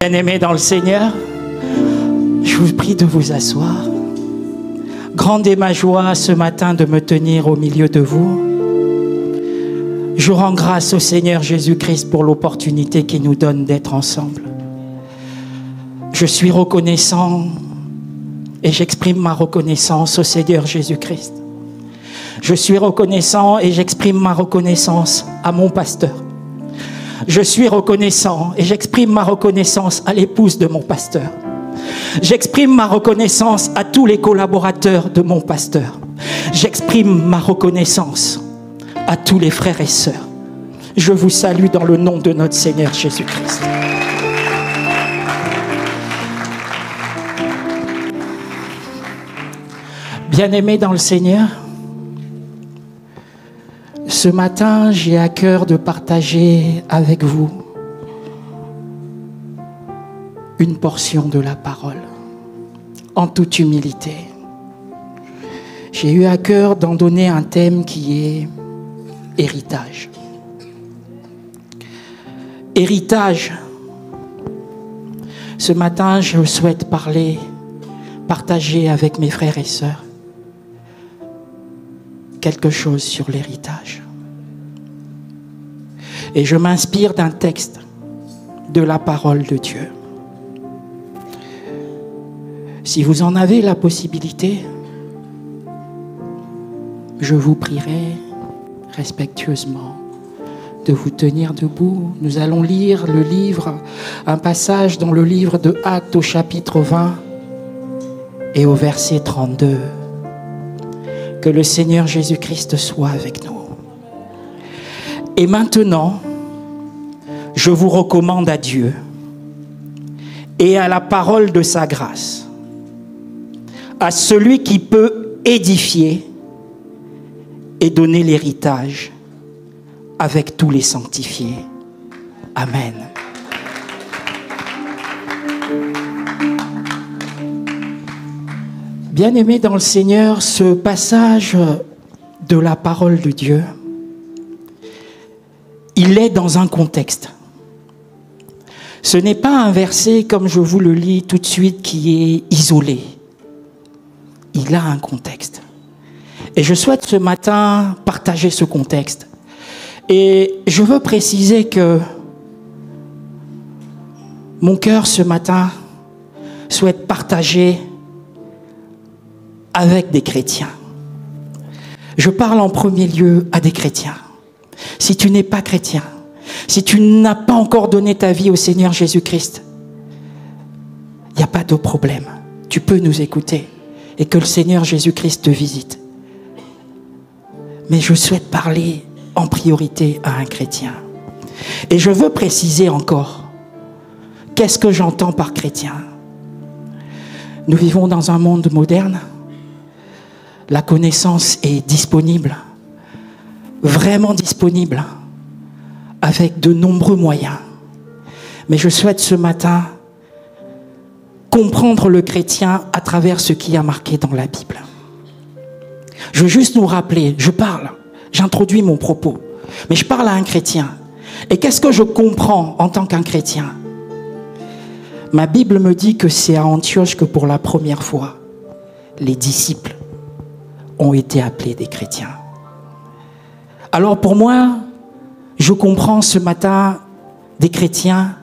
Bien-aimés dans le Seigneur, je vous prie de vous asseoir. Grande est ma joie ce matin de me tenir au milieu de vous. Je rends grâce au Seigneur Jésus-Christ pour l'opportunité qu'il nous donne d'être ensemble. Je suis reconnaissant et j'exprime ma reconnaissance au Seigneur Jésus-Christ. Je suis reconnaissant et j'exprime ma reconnaissance à mon pasteur. Je suis reconnaissant et j'exprime ma reconnaissance à l'épouse de mon pasteur. J'exprime ma reconnaissance à tous les collaborateurs de mon pasteur. J'exprime ma reconnaissance à tous les frères et sœurs. Je vous salue dans le nom de notre Seigneur Jésus-Christ. Bien-aimés dans le Seigneur, ce matin, j'ai à cœur de partager avec vous une portion de la parole, en toute humilité. J'ai eu à cœur d'en donner un thème qui est héritage. Héritage. Ce matin, je souhaite partager avec mes frères et sœurs quelque chose sur l'héritage. Et je m'inspire d'un texte de la parole de Dieu. Si vous en avez la possibilité, je vous prierai respectueusement de vous tenir debout. Nous allons lire un passage dans le livre de Actes au chapitre 20 et au verset 32. Que le Seigneur Jésus-Christ soit avec nous. Et maintenant, je vous recommande à Dieu et à la parole de sa grâce, à celui qui peut édifier et donner l'héritage avec tous les sanctifiés. Amen. Bien-aimés dans le Seigneur, ce passage de la parole de Dieu, il est dans un contexte. Ce n'est pas un verset, comme je vous le lis tout de suite, qui est isolé. Il a un contexte. Et je souhaite ce matin partager ce contexte. Et je veux préciser que mon cœur ce matin souhaite partager avec des chrétiens. Je parle en premier lieu à des chrétiens. Si tu n'es pas chrétien, si tu n'as pas encore donné ta vie au Seigneur Jésus-Christ, il n'y a pas de problème. Tu peux nous écouter et que le Seigneur Jésus-Christ te visite. Mais je souhaite parler en priorité à un chrétien. Et je veux préciser encore, qu'est-ce que j'entends par chrétien? Nous vivons dans un monde moderne. La connaissance est disponible, vraiment disponible, avec de nombreux moyens. Mais je souhaite ce matin comprendre le chrétien à travers ce qui a marqué dans la Bible. Je veux juste nous rappeler, j'introduis mon propos, mais je parle à un chrétien. Et qu'est-ce que je comprends en tant qu'un chrétien? Ma Bible me dit que c'est à Antioche que pour la première fois, les disciples ont été appelés des chrétiens. Alors pour moi, je comprends ce matin des chrétiens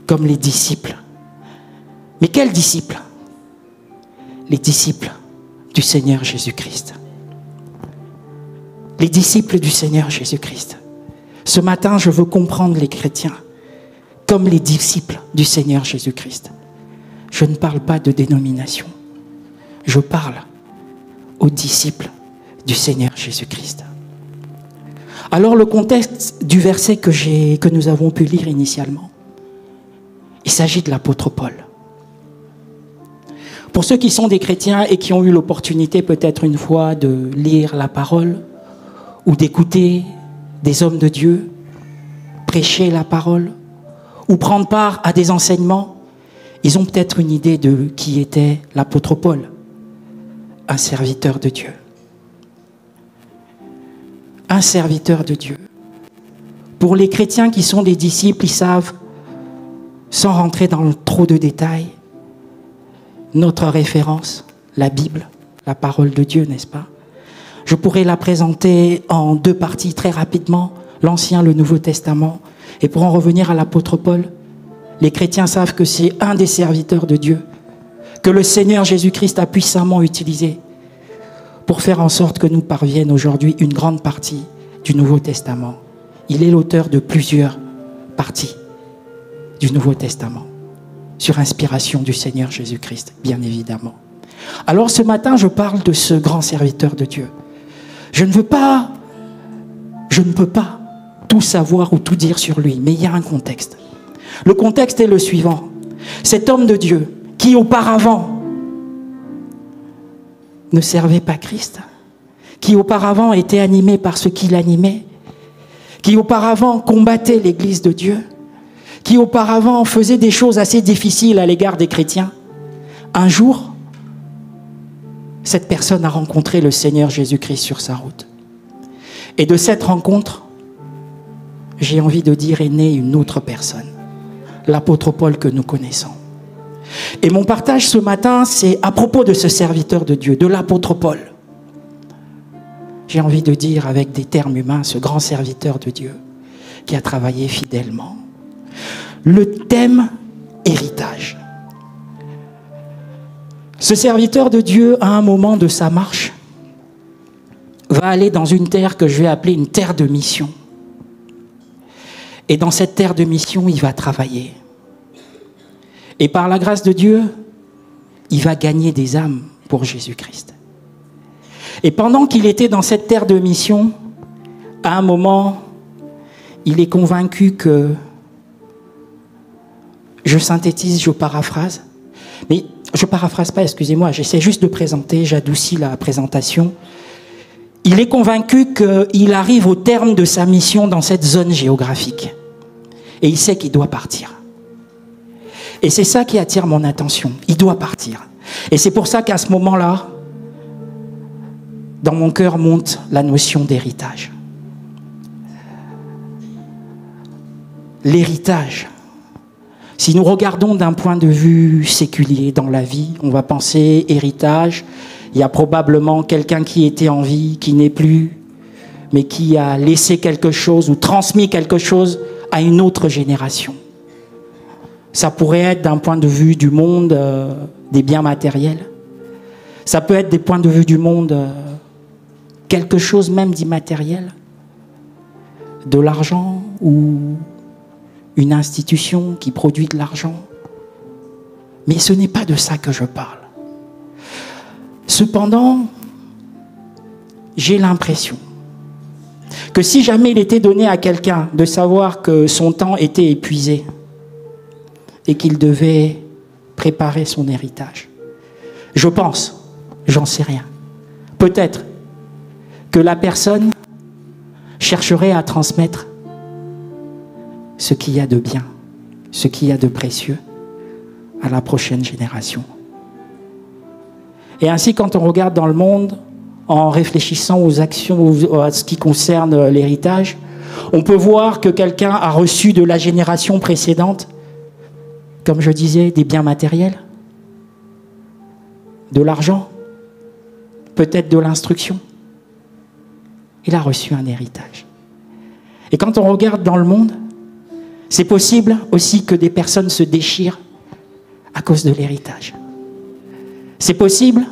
comme les disciples. Mais quels disciples? Les disciples du Seigneur Jésus-Christ. Les disciples du Seigneur Jésus-Christ. Ce matin, je veux comprendre les chrétiens comme les disciples du Seigneur Jésus-Christ. Je ne parle pas de dénomination. Je parle aux disciples du Seigneur Jésus-Christ. Alors le contexte du verset que nous avons pu lire initialement, il s'agit de l'apôtre Paul. Pour ceux qui sont des chrétiens et qui ont eu l'opportunité peut-être une fois de lire la parole ou d'écouter des hommes de Dieu prêcher la parole ou prendre part à des enseignements, ils ont peut-être une idée de qui était l'apôtre Paul. Un serviteur de Dieu. Un serviteur de Dieu. Pour les chrétiens qui sont des disciples, ils savent sans rentrer dans trop de détails, notre référence, la Bible, la parole de Dieu, n'est-ce pas? Je pourrais la présenter en 2 parties très rapidement, l'Ancien, le Nouveau Testament. Et pour en revenir à l'apôtre Paul, les chrétiens savent que c'est un des serviteurs de Dieu, que le Seigneur Jésus-Christ a puissamment utilisé pour faire en sorte que nous parvienne aujourd'hui une grande partie du Nouveau Testament. Il est l'auteur de plusieurs parties du Nouveau Testament, sur inspiration du Seigneur Jésus-Christ, bien évidemment. Alors ce matin, je parle de ce grand serviteur de Dieu. Je ne peux pas tout savoir ou tout dire sur lui, mais il y a un contexte. Le contexte est le suivant. Cet homme de Dieu, qui auparavant ne servait pas Christ, qui auparavant était animé par ce qu'il animait, qui auparavant combattait l'Église de Dieu, qui auparavant faisait des choses assez difficiles à l'égard des chrétiens, un jour, cette personne a rencontré le Seigneur Jésus-Christ sur sa route. Et de cette rencontre, j'ai envie de dire, est née une autre personne, l'apôtre Paul que nous connaissons. Et mon partage ce matin, c'est à propos de ce serviteur de Dieu, de l'apôtre Paul. J'ai envie de dire avec des termes humains, ce grand serviteur de Dieu qui a travaillé fidèlement. Le thème héritage. Ce serviteur de Dieu, à un moment de sa marche, va aller dans une terre que je vais appeler une terre de mission. Et dans cette terre de mission, il va travailler. Et par la grâce de Dieu, il va gagner des âmes pour Jésus-Christ. Et pendant qu'il était dans cette terre de mission, à un moment, il est convaincu que, je synthétise, je paraphrase, mais je ne paraphrase pas, excusez-moi, j'essaie juste de présenter, j'adoucis la présentation. Il est convaincu qu'il arrive au terme de sa mission dans cette zone géographique. Et il sait qu'il doit partir. Et c'est ça qui attire mon attention. Il doit partir. Et c'est pour ça qu'à ce moment-là, dans mon cœur monte la notion d'héritage. L'héritage. Si nous regardons d'un point de vue séculier dans la vie, on va penser héritage. Il y a probablement quelqu'un qui était en vie, qui n'est plus, mais qui a laissé quelque chose ou transmis quelque chose à une autre génération. Ça pourrait être d'un point de vue du monde des biens matériels. Ça peut être des points de vue du monde quelque chose même d'immatériel, de l'argent ou une institution qui produit de l'argent. Mais ce n'est pas de ça que je parle. Cependant, j'ai l'impression que si jamais il était donné à quelqu'un de savoir que son temps était épuisé et qu'il devait préparer son héritage, je pense, j'en sais rien, peut-être que la personne chercherait à transmettre ce qu'il y a de bien, ce qu'il y a de précieux à la prochaine génération. Et ainsi, quand on regarde dans le monde, en réfléchissant aux actions, à ce qui concerne l'héritage, on peut voir que quelqu'un a reçu de la génération précédente, comme je disais, des biens matériels, de l'argent, peut-être de l'instruction. Il a reçu un héritage. Et quand on regarde dans le monde, c'est possible aussi que des personnes se déchirent à cause de l'héritage. C'est possible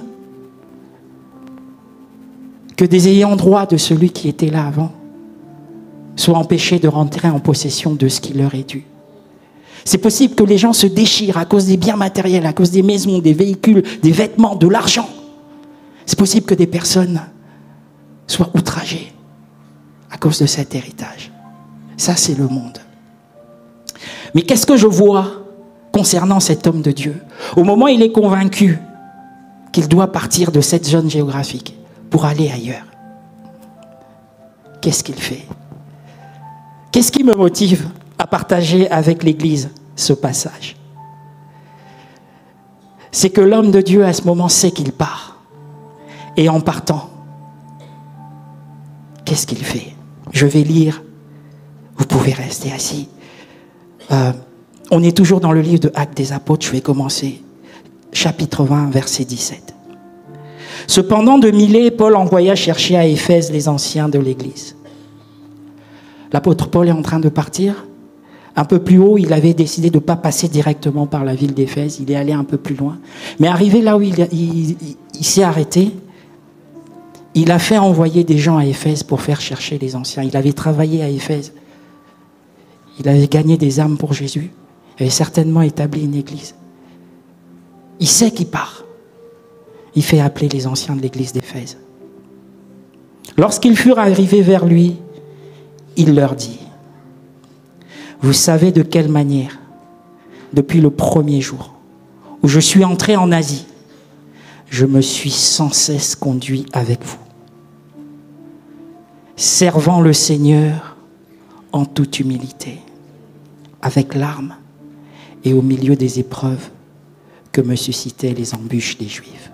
que des ayants droit de celui qui était là avant soient empêchés de rentrer en possession de ce qui leur est dû. C'est possible que les gens se déchirent à cause des biens matériels, à cause des maisons, des véhicules, des vêtements, de l'argent. C'est possible que des personnes soient outragées à cause de cet héritage. Ça, c'est le monde. Mais qu'est-ce que je vois concernant cet homme de Dieu? Au moment où il est convaincu qu'il doit partir de cette zone géographique pour aller ailleurs, qu'est-ce qu'il fait? Qu'est-ce qui me motive à partager avec l'Église ce passage? C'est que l'homme de Dieu, à ce moment, sait qu'il part. Et en partant, qu'est-ce qu'il fait? Je vais lire. Vous pouvez rester assis. On est toujours dans le livre de Actes des Apôtres, je vais commencer. Chapitre 20, verset 17. Cependant, de Milet, Paul envoya chercher à Éphèse les anciens de l'Église. L'apôtre Paul est en train de partir. Un peu plus haut, il avait décidé de ne pas passer directement par la ville d'Éphèse. Il est allé un peu plus loin. Mais arrivé là où il s'est arrêté, il a fait envoyer des gens à Éphèse pour faire chercher les anciens. Il avait travaillé à Éphèse. Il avait gagné des âmes pour Jésus. Il avait certainement établi une église. Il sait qu'il part. Il fait appeler les anciens de l'église d'Éphèse. Lorsqu'ils furent arrivés vers lui, il leur dit: vous savez de quelle manière, depuis le premier jour où je suis entré en Asie, je me suis sans cesse conduit avec vous, servant le Seigneur en toute humilité, avec larmes et au milieu des épreuves que me suscitaient les embûches des Juifs.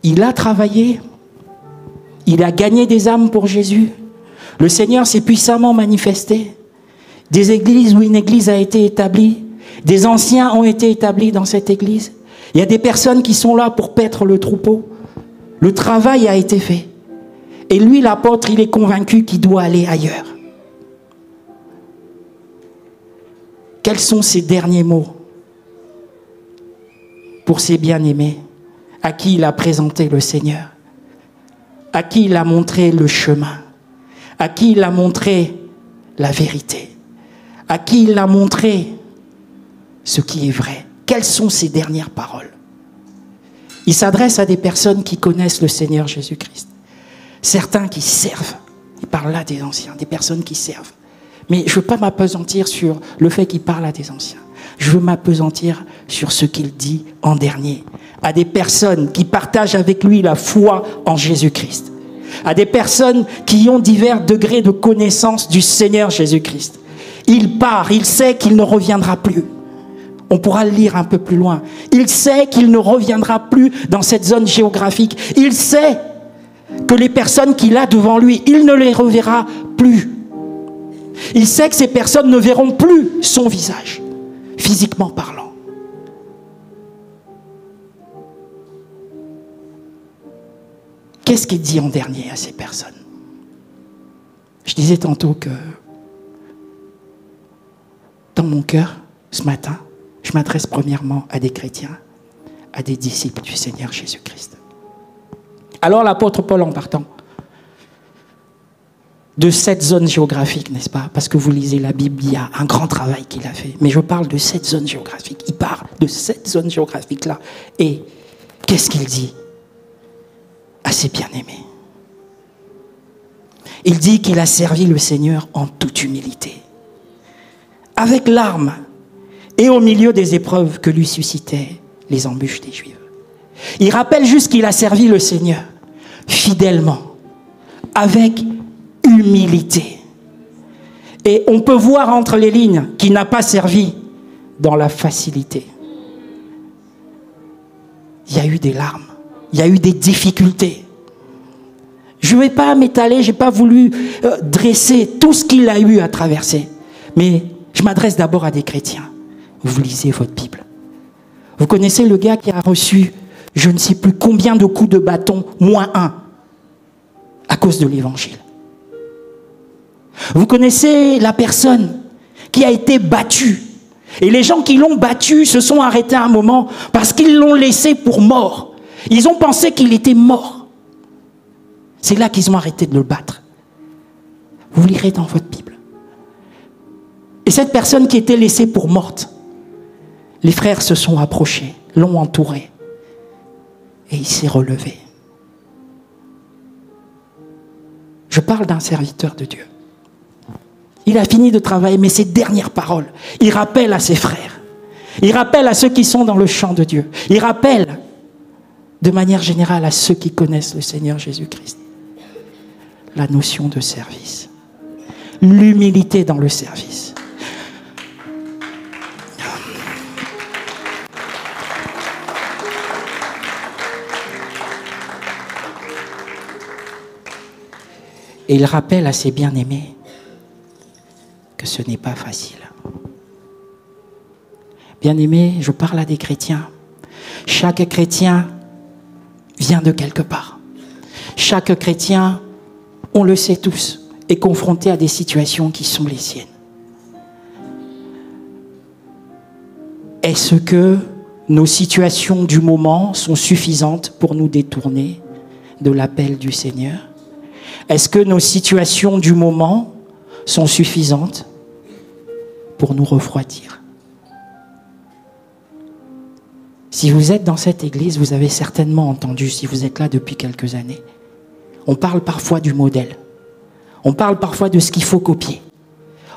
Il a travaillé, il a gagné des âmes pour Jésus. Le Seigneur s'est puissamment manifesté. Des églises où une église a été établie, des anciens ont été établis dans cette église. Il y a des personnes qui sont là pour paître le troupeau. Le travail a été fait. Et lui, l'apôtre, il est convaincu qu'il doit aller ailleurs. Quels sont ses derniers mots pour ses bien-aimés à qui il a présenté le Seigneur, à qui il a montré le chemin, à qui il a montré la vérité, à qui il a montré ce qui est vrai? Quelles sont ses dernières paroles? Il s'adresse à des personnes qui connaissent le Seigneur Jésus-Christ. Certains qui servent. Il parle là des anciens, des personnes qui servent. Mais je ne veux pas m'appesantir sur le fait qu'il parle à des anciens. Je veux m'appesantir sur ce qu'il dit en dernier. À des personnes qui partagent avec lui la foi en Jésus-Christ. À des personnes qui ont divers degrés de connaissance du Seigneur Jésus-Christ. Il part, il sait qu'il ne reviendra plus. On pourra le lire un peu plus loin. Il sait qu'il ne reviendra plus dans cette zone géographique. Il sait que les personnes qu'il a devant lui, il ne les reverra plus. Il sait que ces personnes ne verront plus son visage, physiquement parlant. Qu'est-ce qu'il dit en dernier à ces personnes? Je disais tantôt que dans mon cœur, ce matin, je m'adresse premièrement à des chrétiens, à des disciples du Seigneur Jésus-Christ. Alors l'apôtre Paul, en partant de cette zone géographique, n'est-ce pas? Parce que vous lisez la Bible, il y a un grand travail qu'il a fait. Mais je parle de cette zone géographique. Il parle de cette zone géographique-là. Et qu'est-ce qu'il dit à ses bien-aimés? Il dit qu'il a servi le Seigneur en toute humilité, avec larmes et au milieu des épreuves que lui suscitaient les embûches des Juifs. Il rappelle juste qu'il a servi le Seigneur fidèlement, avec humilité. Et on peut voir entre les lignes qu'il n'a pas servi dans la facilité. Il y a eu des larmes, il y a eu des difficultés. Je ne vais pas m'étaler, je n'ai pas voulu dresser tout ce qu'il a eu à traverser. Mais je m'adresse d'abord à des chrétiens. Vous lisez votre Bible. Vous connaissez le gars qui a reçu je ne sais plus combien de coups de bâton, -1, à cause de l'évangile. Vous connaissez la personne qui a été battue. Et les gens qui l'ont battu se sont arrêtés un moment parce qu'ils l'ont laissé pour mort. Ils ont pensé qu'il était mort. C'est là qu'ils ont arrêté de le battre. Vous lirez dans votre Bible. Et cette personne qui était laissée pour morte, les frères se sont approchés, l'ont entouré. Et il s'est relevé. Je parle d'un serviteur de Dieu. Il a fini de travailler, mais ses dernières paroles, il rappelle à ses frères. Il rappelle à ceux qui sont dans le champ de Dieu. Il rappelle, de manière générale, à ceux qui connaissent le Seigneur Jésus-Christ, la notion de service. L'humilité dans le service. Et il rappelle à ses bien-aimés que ce n'est pas facile. Bien-aimés, je parle à des chrétiens. Chaque chrétien vient de quelque part. Chaque chrétien, on le sait tous, est confronté à des situations qui sont les siennes. Est-ce que nos situations du moment sont suffisantes pour nous détourner de l'appel du Seigneur? Est-ce que nos situations du moment sont suffisantes pour nous refroidir? Si vous êtes dans cette église, vous avez certainement entendu, si vous êtes là depuis quelques années, on parle parfois du modèle. On parle parfois de ce qu'il faut copier.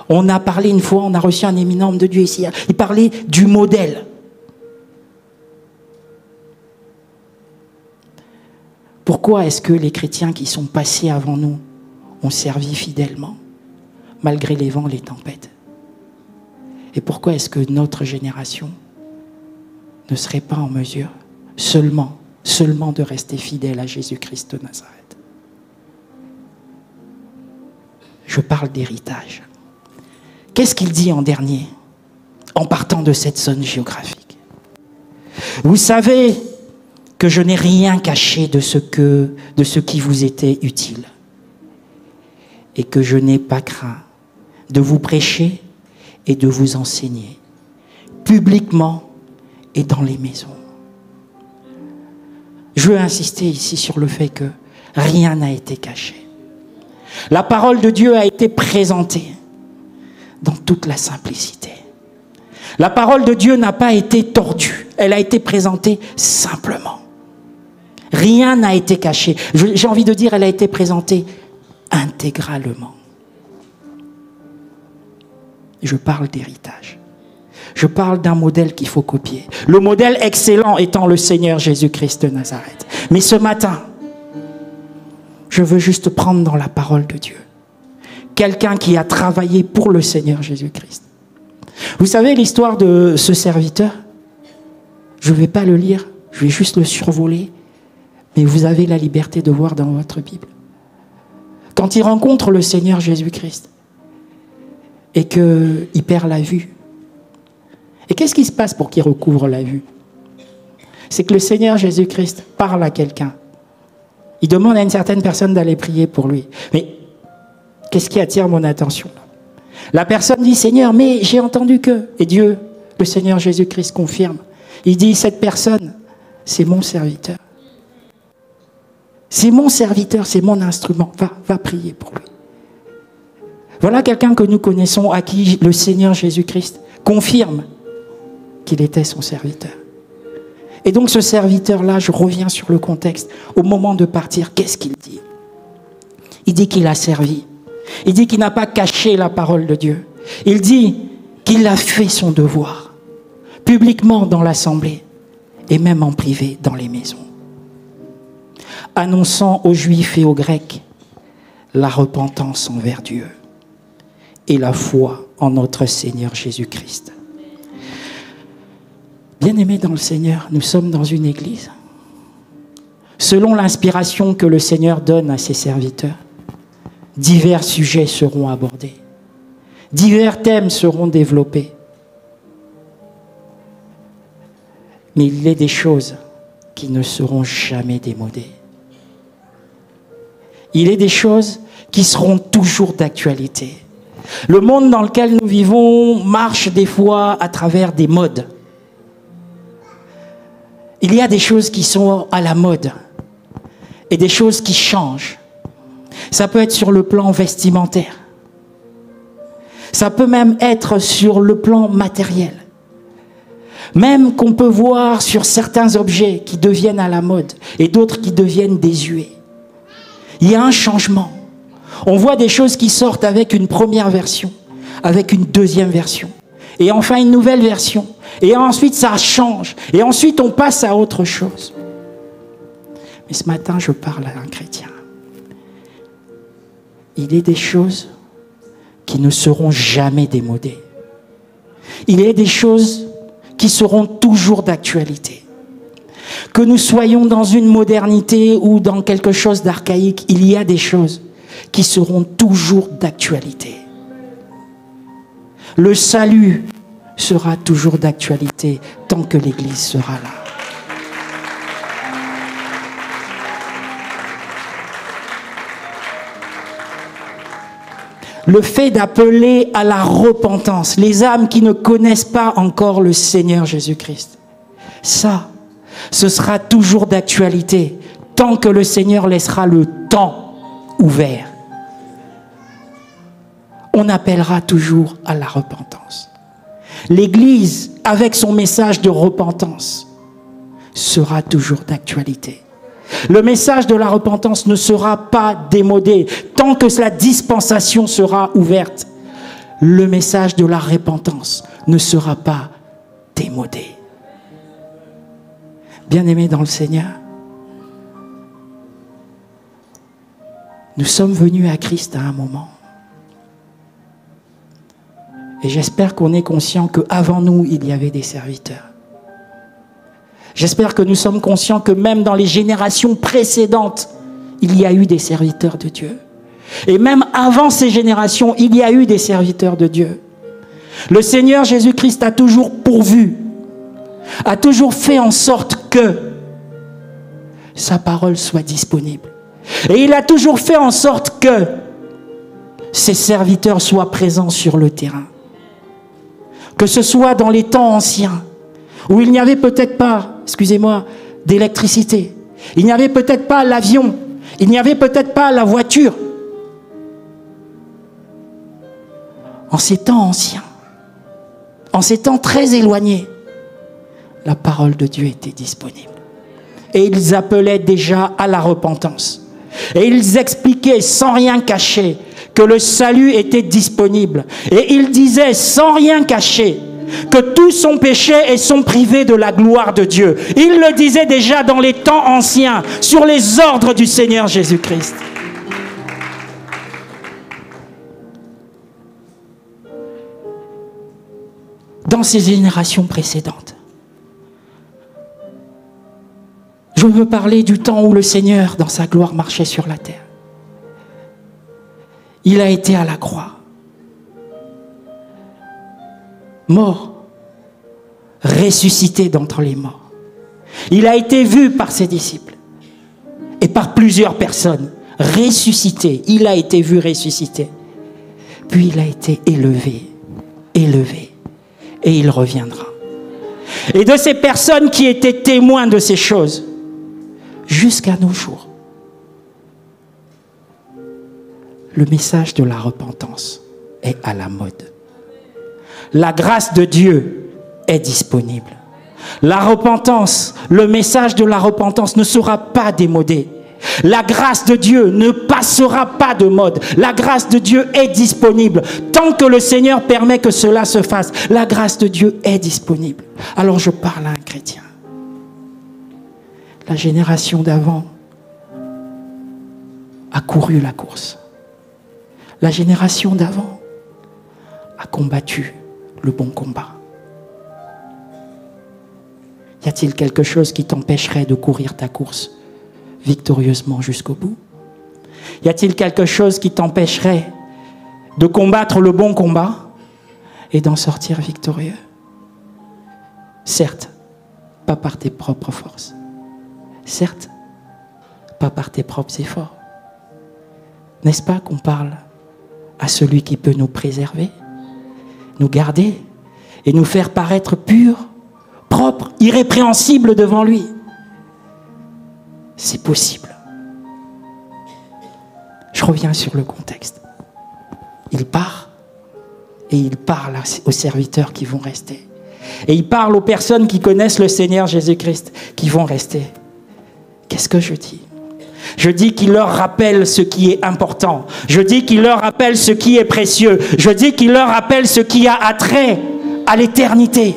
On a parlé une fois, on a reçu un éminent homme de Dieu ici, il parlait du modèle. Pourquoi est-ce que les chrétiens qui sont passés avant nous ont servi fidèlement, malgré les vents, les tempêtes? Et pourquoi est-ce que notre génération ne serait pas en mesure seulement de rester fidèle à Jésus-Christ de Nazareth? Je parle d'héritage. Qu'est-ce qu'il dit en dernier, en partant de cette zone géographique? Vous savez que je n'ai rien caché de ce qui vous était utile, et que je n'ai pas craint de vous prêcher et de vous enseigner, publiquement et dans les maisons. Je veux insister ici sur le fait que rien n'a été caché. La parole de Dieu a été présentée dans toute la simplicité. La parole de Dieu n'a pas été tordue, elle a été présentée simplement. Rien n'a été caché. J'ai envie de dire, elle a été présentée intégralement. Je parle d'héritage. Je parle d'un modèle qu'il faut copier. Le modèle excellent étant le Seigneur Jésus-Christ de Nazareth. Mais ce matin, je veux juste prendre dans la parole de Dieu quelqu'un qui a travaillé pour le Seigneur Jésus-Christ. Vous savez l'histoire de ce serviteur? Je ne vais pas le lire, je vais juste le survoler. Mais vous avez la liberté de voir dans votre Bible. Quand il rencontre le Seigneur Jésus-Christ et qu'il perd la vue, et qu'est-ce qui se passe pour qu'il recouvre la vue? C'est que le Seigneur Jésus-Christ parle à quelqu'un. Il demande à une certaine personne d'aller prier pour lui. Mais qu'est-ce qui attire mon attention? La personne dit, Seigneur, mais j'ai entendu que... Et Dieu, le Seigneur Jésus-Christ confirme. Il dit, cette personne, c'est mon serviteur. C'est mon serviteur, c'est mon instrument. Va prier pour lui. Voilà quelqu'un que nous connaissons, à qui le Seigneur Jésus-Christ confirme qu'il était son serviteur. Et donc ce serviteur-là, je reviens sur le contexte, au moment de partir, qu'est-ce qu'il dit? Il dit qu'il a servi. Il dit qu'il n'a pas caché la parole de Dieu. Il dit qu'il a fait son devoir, publiquement dans l'assemblée, et même en privé dans les maisons, annonçant aux Juifs et aux Grecs la repentance envers Dieu et la foi en notre Seigneur Jésus-Christ. Bien-aimés dans le Seigneur, nous sommes dans une église. Selon l'inspiration que le Seigneur donne à ses serviteurs, divers sujets seront abordés. Divers thèmes seront développés. Mais il est des choses qui ne seront jamais démodées. Il est des choses qui seront toujours d'actualité. Le monde dans lequel nous vivons marche des fois à travers des modes. Il y a des choses qui sont à la mode et des choses qui changent. Ça peut être sur le plan vestimentaire. Ça peut même être sur le plan matériel. Même qu'on peut voir sur certains objets qui deviennent à la mode et d'autres qui deviennent désuets. Il y a un changement. On voit des choses qui sortent avec une première version, avec une deuxième version, et enfin une nouvelle version. Et ensuite ça change, et ensuite on passe à autre chose. Mais ce matin, je parle à un chrétien. Il est des choses qui ne seront jamais démodées. Il est des choses qui seront toujours d'actualité. Que nous soyons dans une modernité ou dans quelque chose d'archaïque, il y a des choses qui seront toujours d'actualité. Le salut sera toujours d'actualité tant que l'Église sera là. Le fait d'appeler à la repentance les âmes qui ne connaissent pas encore le Seigneur Jésus-Christ, ça, ce sera toujours d'actualité tant que le Seigneur laissera le temps ouvert. On appellera toujours à la repentance. L'Église, avec son message de repentance, sera toujours d'actualité. Le message de la repentance ne sera pas démodé tant que la dispensation sera ouverte. Le message de la repentance ne sera pas démodé. Bien-aimés dans le Seigneur, nous sommes venus à Christ à un moment. Et j'espère qu'on est conscient qu'avant nous, il y avait des serviteurs. J'espère que nous sommes conscients que même dans les générations précédentes, il y a eu des serviteurs de Dieu. Et même avant ces générations, il y a eu des serviteurs de Dieu. Le Seigneur Jésus-Christ a toujours pourvu, a toujours fait en sorte que sa parole soit disponible. Et il a toujours fait en sorte que ses serviteurs soient présents sur le terrain. Que ce soit dans les temps anciens, où il n'y avait peut-être pas, excusez-moi, d'électricité. Il n'y avait peut-être pas l'avion. Il n'y avait peut-être pas la voiture. En ces temps anciens, en ces temps très éloignés, la parole de Dieu était disponible. Et ils appelaient déjà à la repentance. Et ils expliquaient sans rien cacher que le salut était disponible. Et ils disaient sans rien cacher que tous sont péchés et sont privés de la gloire de Dieu. Ils le disaient déjà dans les temps anciens, sur les ordres du Seigneur Jésus-Christ. Dans ces générations précédentes, je veux parler du temps où le Seigneur, dans sa gloire, marchait sur la terre. Il a été à la croix, mort, ressuscité d'entre les morts. Il a été vu par ses disciples et par plusieurs personnes, ressuscité. Il a été vu ressuscité. Puis il a été élevé, et il reviendra. Et de ces personnes qui étaient témoins de ces choses, jusqu'à nos jours, le message de la repentance est à la mode. La grâce de Dieu est disponible. La repentance, le message de la repentance ne sera pas démodé. La grâce de Dieu ne passera pas de mode. La grâce de Dieu est disponible. Tant que le Seigneur permet que cela se fasse, la grâce de Dieu est disponible. Alors je parle à un chrétien. La génération d'avant a couru la course. La génération d'avant a combattu le bon combat. Y a-t-il quelque chose qui t'empêcherait de courir ta course victorieusement jusqu'au bout? Y a-t-il quelque chose qui t'empêcherait de combattre le bon combat et d'en sortir victorieux? Certes, pas par tes propres forces. Certes, pas par tes propres efforts. N'est-ce pas qu'on parle à celui qui peut nous préserver, nous garder et nous faire paraître purs, propres, irrépréhensibles devant lui? C'est possible. Je reviens sur le contexte. Il part et il parle aux serviteurs qui vont rester. Et il parle aux personnes qui connaissent le Seigneur Jésus-Christ qui vont rester. Qu'est-ce que je dis? Je dis qu'il leur rappelle ce qui est important. Je dis qu'il leur rappelle ce qui est précieux. Je dis qu'il leur rappelle ce qui a attrait à l'éternité.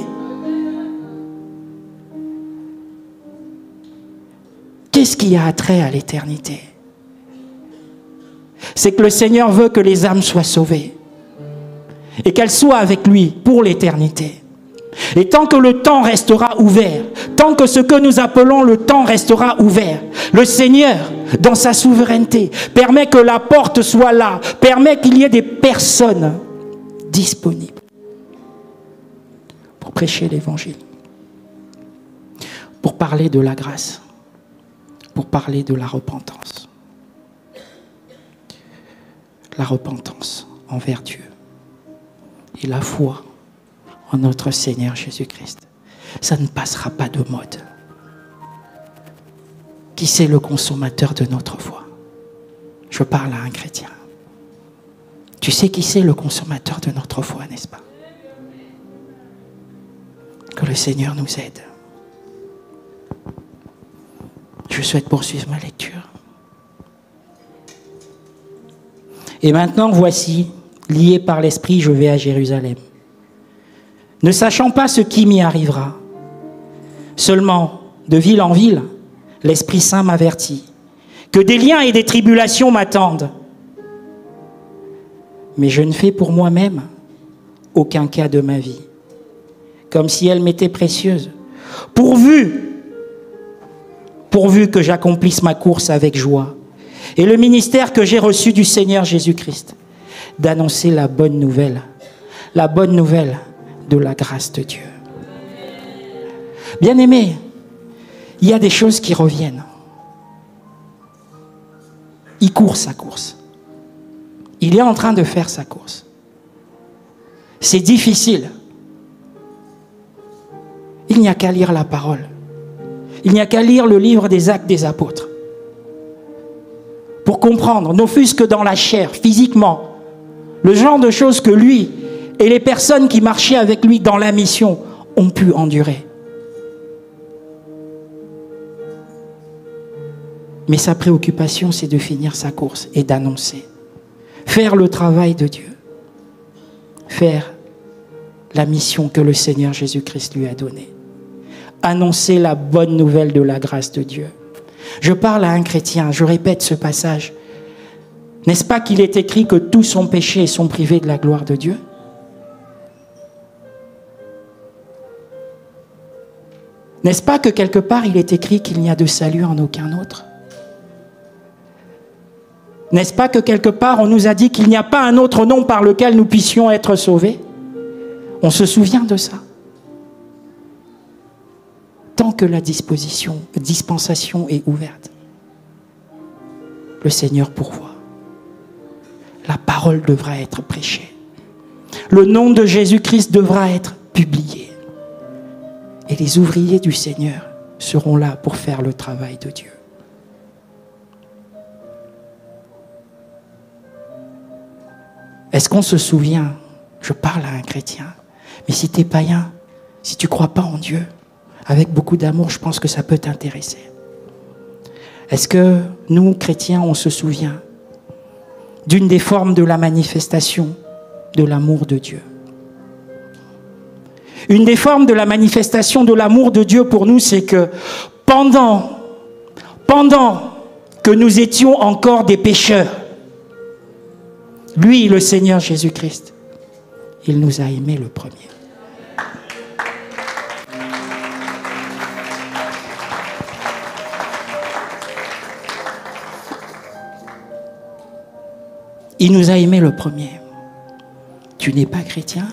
Qu'est-ce qui a attrait à l'éternité? C'est que le Seigneur veut que les âmes soient sauvées et qu'elles soient avec lui pour l'éternité. Et tant que le temps restera ouvert, tant que ce que nous appelons le temps restera ouvert, le Seigneur, dans sa souveraineté, permet que la porte soit là, permet qu'il y ait des personnes disponibles. pour prêcher l'évangile, pour parler de la grâce, pour parler de la repentance. La repentance envers Dieu et la foi en notre Seigneur Jésus-Christ. Ça ne passera pas de mode. Qui c'est le consommateur de notre foi? Je parle à un chrétien. Tu sais qui c'est le consommateur de notre foi, n'est-ce pas? Que le Seigneur nous aide. Je souhaite poursuivre ma lecture. Et maintenant, voici, lié par l'Esprit, je vais à Jérusalem. Ne sachant pas ce qui m'y arrivera. Seulement, de ville en ville, l'Esprit Saint m'avertit que des liens et des tribulations m'attendent. Mais je ne fais pour moi-même aucun cas de ma vie, comme si elle m'était précieuse, pourvu que j'accomplisse ma course avec joie, et le ministère que j'ai reçu du Seigneur Jésus-Christ, d'annoncer la bonne nouvelle de la grâce de Dieu. Bien-aimés, il y a des choses qui reviennent. Il court sa course. Il est en train de faire sa course. C'est difficile. Il n'y a qu'à lire la parole. Il n'y a qu'à lire le livre des Actes des Apôtres pour comprendre, ne fût-ce que dans la chair, physiquement, le genre de choses que lui et les personnes qui marchaient avec lui dans la mission ont pu endurer. Mais sa préoccupation, c'est de finir sa course et d'annoncer. Faire le travail de Dieu. Faire la mission que le Seigneur Jésus-Christ lui a donnée. Annoncer la bonne nouvelle de la grâce de Dieu. Je parle à un chrétien, je répète ce passage. N'est-ce pas qu'il est écrit que tous sont péchés et sont privés de la gloire de Dieu? N'est-ce pas que quelque part il est écrit qu'il n'y a de salut en aucun autre? N'est-ce pas que quelque part on nous a dit qu'il n'y a pas un autre nom par lequel nous puissions être sauvés? On se souvient de ça. Tant que la dispensation est ouverte, le Seigneur pourvoit. La parole devra être prêchée. Le nom de Jésus-Christ devra être publié. Et les ouvriers du Seigneur seront là pour faire le travail de Dieu. Est-ce qu'on se souvient? Je parle à un chrétien. Mais si tu es païen, si tu ne crois pas en Dieu, avec beaucoup d'amour, je pense que ça peut t'intéresser. Est-ce que nous, chrétiens, on se souvient d'une des formes de la manifestation de l'amour de Dieu? Une des formes de la manifestation de l'amour de Dieu pour nous, c'est que pendant que nous étions encore des pécheurs, lui, le Seigneur Jésus-Christ, il nous a aimés le premier. Il nous a aimés le premier. Tu n'es pas chrétien?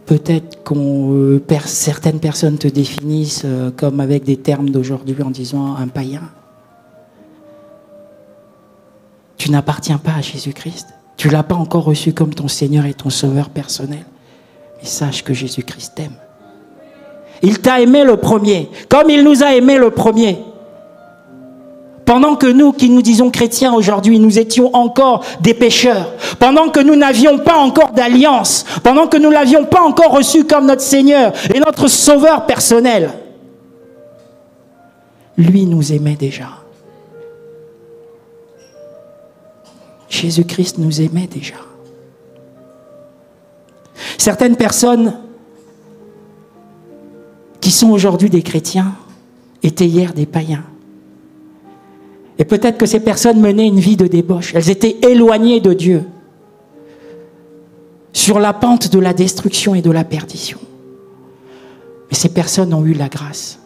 Peut-être que certaines personnes te définissent comme avec des termes d'aujourd'hui en disant un païen. Tu n'appartiens pas à Jésus-Christ. Tu ne l'as pas encore reçu comme ton Seigneur et ton Sauveur personnel. Mais sache que Jésus-Christ t'aime. Il t'a aimé le premier, comme il nous a aimé le premier. Pendant que nous, qui nous disons chrétiens aujourd'hui, nous étions encore des pécheurs, pendant que nous n'avions pas encore d'alliance, pendant que nous ne l'avions pas encore reçu comme notre Seigneur et notre Sauveur personnel, lui nous aimait déjà. Jésus-Christ nous aimait déjà. Certaines personnes qui sont aujourd'hui des chrétiens étaient hier des païens. Et peut-être que ces personnes menaient une vie de débauche. Elles étaient éloignées de Dieu, sur la pente de la destruction et de la perdition. Mais ces personnes ont eu la grâce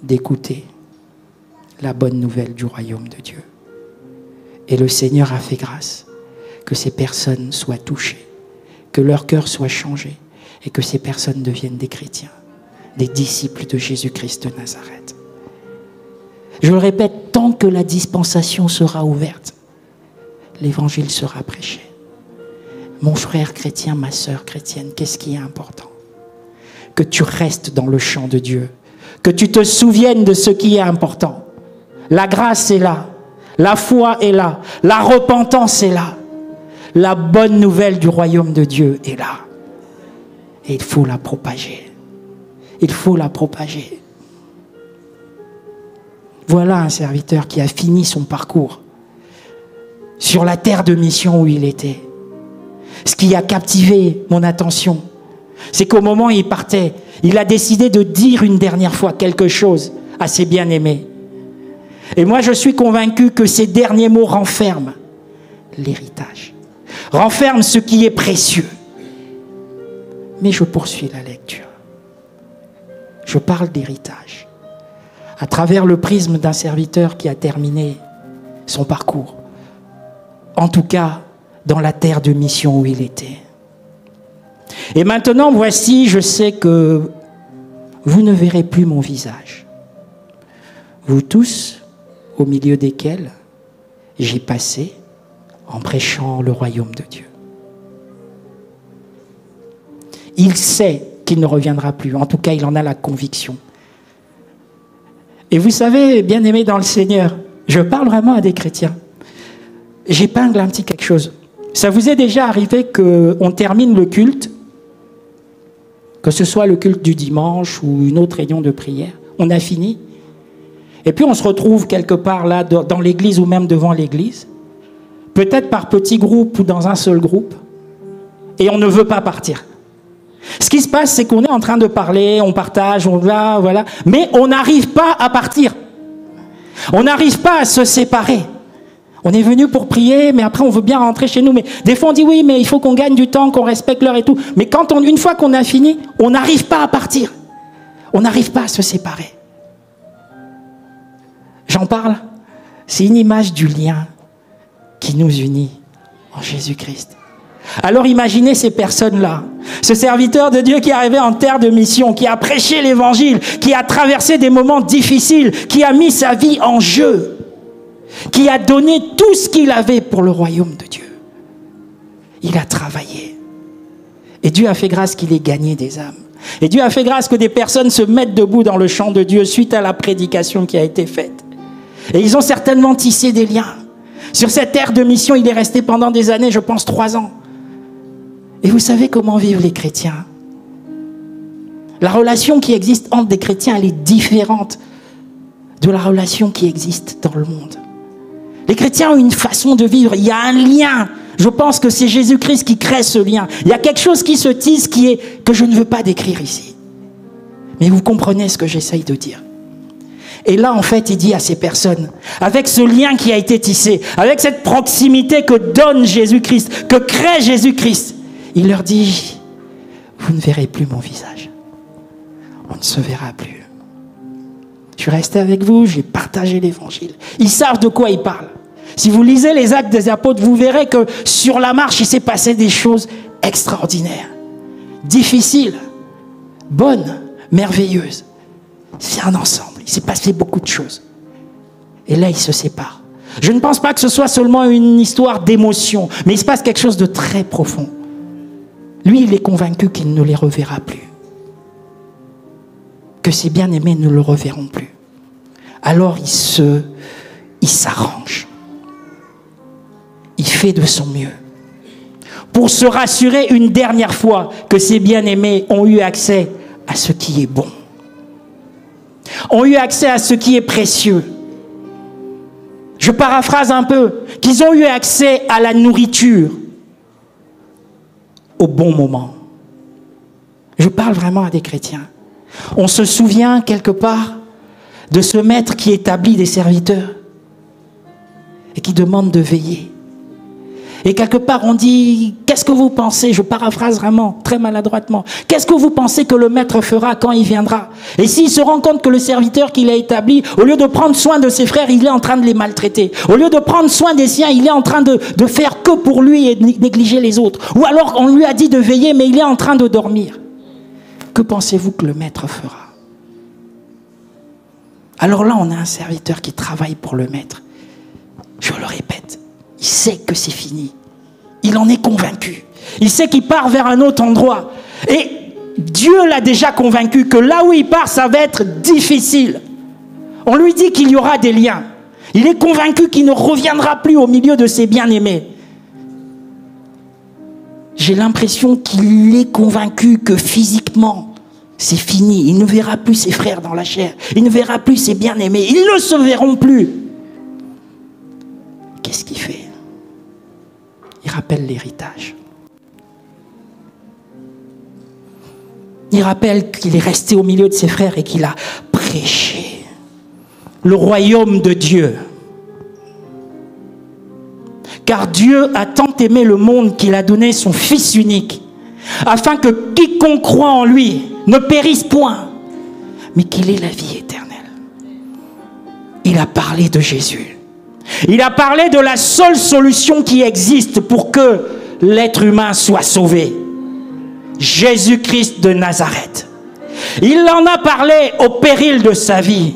d'écouter la bonne nouvelle du royaume de Dieu. Et le Seigneur a fait grâce que ces personnes soient touchées, que leur cœur soit changé et que ces personnes deviennent des chrétiens, des disciples de Jésus-Christ de Nazareth. Je le répète, tant que la dispensation sera ouverte, l'évangile sera prêché. Mon frère chrétien, ma sœur chrétienne, qu'est-ce qui est important? Que tu restes dans le champ de Dieu, que tu te souviennes de ce qui est important. La grâce est là, la foi est là, la repentance est là, la bonne nouvelle du royaume de Dieu est là. Et il faut la propager. Il faut la propager. Voilà un serviteur qui a fini son parcours sur la terre de mission où il était. Ce qui a captivé mon attention, c'est qu'au moment où il partait, il a décidé de dire une dernière fois quelque chose à ses bien-aimés. Et moi, je suis convaincu que ces derniers mots renferment l'héritage, renferment ce qui est précieux. Mais je poursuis la lecture. Je parle d'héritage à travers le prisme d'un serviteur qui a terminé son parcours. En tout cas, dans la terre de mission où il était. Et maintenant, voici, je sais que vous ne verrez plus mon visage. Vous tous, au milieu desquels j'ai passé en prêchant le royaume de Dieu. Il sait qu'il ne reviendra plus. En tout cas, il en a la conviction. Et vous savez, bien-aimés dans le Seigneur, je parle vraiment à des chrétiens. J'épingle un petit quelque chose. Ça vous est déjà arrivé qu'on termine le culte, que ce soit le culte du dimanche ou une autre réunion de prière, on a fini, et puis on se retrouve quelque part là dans l'église ou même devant l'église, peut-être par petits groupes ou dans un seul groupe, et on ne veut pas partir. Ce qui se passe, c'est qu'on est en train de parler, on partage, on va, voilà, mais on n'arrive pas à partir. On n'arrive pas à se séparer. On est venu pour prier, mais après on veut bien rentrer chez nous. Mais des fois on dit oui, mais il faut qu'on gagne du temps, qu'on respecte l'heure et tout. Mais quand une fois qu'on a fini, on n'arrive pas à partir. On n'arrive pas à se séparer. J'en parle. C'est une image du lien qui nous unit en Jésus-Christ. Alors imaginez ces personnes-là, ce serviteur de Dieu qui est arrivé en terre de mission, qui a prêché l'évangile, qui a traversé des moments difficiles, qui a mis sa vie en jeu, qui a donné tout ce qu'il avait pour le royaume de Dieu. Il a travaillé. Et Dieu a fait grâce qu'il ait gagné des âmes. Et Dieu a fait grâce que des personnes se mettent debout dans le champ de Dieu suite à la prédication qui a été faite. Et ils ont certainement tissé des liens. Sur cette terre de mission, il est resté pendant des années, je pense 3 ans. Et vous savez comment vivent les chrétiens? La relation qui existe entre des chrétiens, elle est différente de la relation qui existe dans le monde. Les chrétiens ont une façon de vivre, il y a un lien. Je pense que c'est Jésus-Christ qui crée ce lien. Il y a quelque chose qui se tisse que je ne veux pas décrire ici. Mais vous comprenez ce que j'essaye de dire. Et là, en fait, il dit à ces personnes, avec ce lien qui a été tissé, avec cette proximité que donne Jésus-Christ, que crée Jésus-Christ, il leur dit, vous ne verrez plus mon visage. On ne se verra plus. Je suis resté avec vous, j'ai partagé l'évangile. Ils savent de quoi ils parlent. Si vous lisez les Actes des Apôtres, vous verrez que sur la marche, il s'est passé des choses extraordinaires, difficiles, bonnes, merveilleuses. C'est un ensemble. Il s'est passé beaucoup de choses. Et là, ils se séparent. Je ne pense pas que ce soit seulement une histoire d'émotion, mais il se passe quelque chose de très profond. Lui, il est convaincu qu'il ne les reverra plus. Que ses bien-aimés ne le reverront plus. Alors, il s'arrange. Il fait de son mieux. Pour se rassurer une dernière fois que ses bien-aimés ont eu accès à ce qui est bon. Ont eu accès à ce qui est précieux. Je paraphrase un peu, qu'ils ont eu accès à la nourriture au bon moment. Je parle vraiment à des chrétiens. On se souvient quelque part de ce maître qui établit des serviteurs et qui demande de veiller. Et quelque part, on dit, qu'est-ce que vous pensez? Je paraphrase vraiment, très maladroitement. Qu'est-ce que vous pensez que le maître fera quand il viendra? Et s'il se rend compte que le serviteur qu'il a établi, au lieu de prendre soin de ses frères, il est en train de les maltraiter. Au lieu de prendre soin des siens, il est en train de faire que pour lui et de négliger les autres. Ou alors, on lui a dit de veiller, mais il est en train de dormir. Que pensez-vous que le maître fera? Alors là, on a un serviteur qui travaille pour le maître. Je le répète, il sait que c'est fini. Il en est convaincu. Il sait qu'il part vers un autre endroit. Et Dieu l'a déjà convaincu que là où il part, ça va être difficile. On lui dit qu'il y aura des liens. Il est convaincu qu'il ne reviendra plus au milieu de ses bien-aimés. J'ai l'impression qu'il est convaincu que physiquement, c'est fini. Il ne verra plus ses frères dans la chair. Il ne verra plus ses bien-aimés. Ils ne se verront plus. Qu'est-ce qu'il fait? Il rappelle l'héritage. Il rappelle qu'il est resté au milieu de ses frères et qu'il a prêché le royaume de Dieu. Car Dieu a tant aimé le monde qu'il a donné son Fils unique, afin que quiconque croit en lui ne périsse point, mais qu'il ait la vie éternelle. Il a parlé de Jésus. Il a parlé de la seule solution qui existe pour que l'être humain soit sauvé. Jésus-Christ de Nazareth. Il en a parlé au péril de sa vie.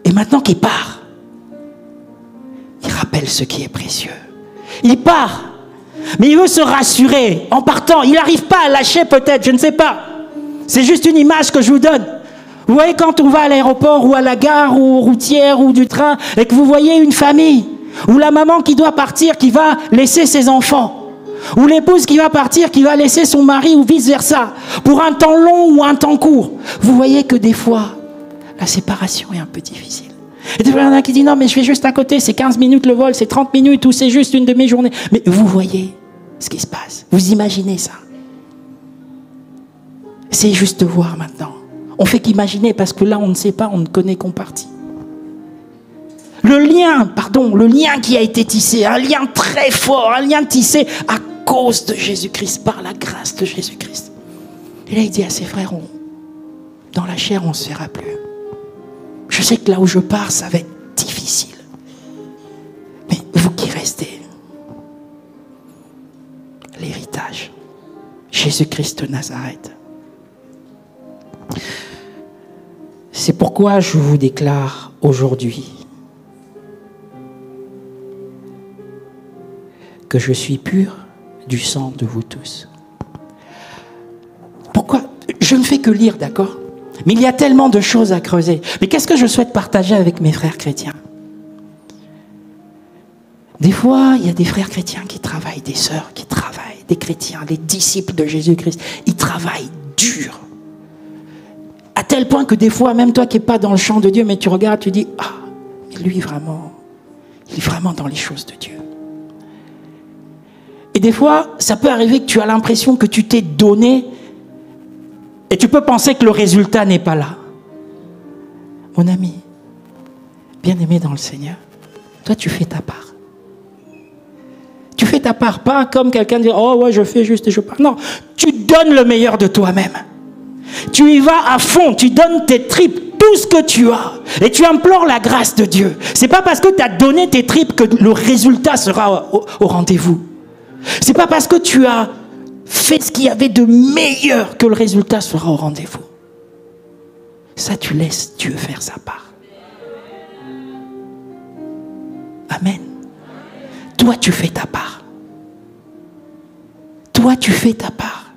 Et maintenant qu'il part, il rappelle ce qui est précieux. Il part, mais il veut se rassurer en partant. Il n'arrive pas à lâcher peut-être, je ne sais pas. C'est juste une image que je vous donne. Vous voyez quand on va à l'aéroport ou à la gare ou aux routières ou du train et que vous voyez une famille, ou la maman qui doit partir, qui va laisser ses enfants, ou l'épouse qui va partir, qui va laisser son mari ou vice-versa, pour un temps long ou un temps court. Vous voyez que des fois, la séparation est un peu difficile. Et des fois, il y en a qui disent non mais je vais juste à côté, c'est 15 minutes le vol, c'est 30 minutes ou c'est juste une demi-journée. Mais vous voyez ce qui se passe, vous imaginez ça. Essayez juste de voir maintenant. On fait qu'imaginer parce que là on ne sait pas, on ne connaît qu'en partie. Le lien qui a été tissé, un lien très fort, un lien tissé à cause de Jésus-Christ, par la grâce de Jésus-Christ. Et là il dit à ses frères, dans la chair on ne se verra plus. Je sais que là où je pars ça va être difficile. Mais vous qui restez, l'héritage, Jésus-Christ de Nazareth. C'est pourquoi je vous déclare aujourd'hui que je suis pur du sang de vous tous. Pourquoi? Je ne fais que lire, d'accord? Mais il y a tellement de choses à creuser. Mais qu'est-ce que je souhaite partager avec mes frères chrétiens? Des fois, il y a des frères chrétiens qui travaillent, des sœurs qui travaillent, des chrétiens, des disciples de Jésus-Christ. Ils travaillent dur. À tel point que des fois, même toi qui n'es pas dans le champ de Dieu, mais tu regardes, tu dis, ah, mais lui vraiment, il est vraiment dans les choses de Dieu. Et des fois, ça peut arriver que tu as l'impression que tu t'es donné et tu peux penser que le résultat n'est pas là. Mon ami, bien-aimé dans le Seigneur, toi tu fais ta part. Tu fais ta part, pas comme quelqu'un dit, oh ouais, je fais juste et je pars. Non, tu donnes le meilleur de toi-même. Tu y vas à fond, tu donnes tes tripes, tout ce que tu as. Et tu implores la grâce de Dieu. C'est pas parce que tu as donné tes tripes que le résultat sera au rendez-vous. C'est pas parce que tu as fait ce qu'il y avait de meilleur que le résultat sera au rendez-vous. Ça, tu laisses Dieu faire sa part. Amen. Toi, tu fais ta part. Toi, tu fais ta part.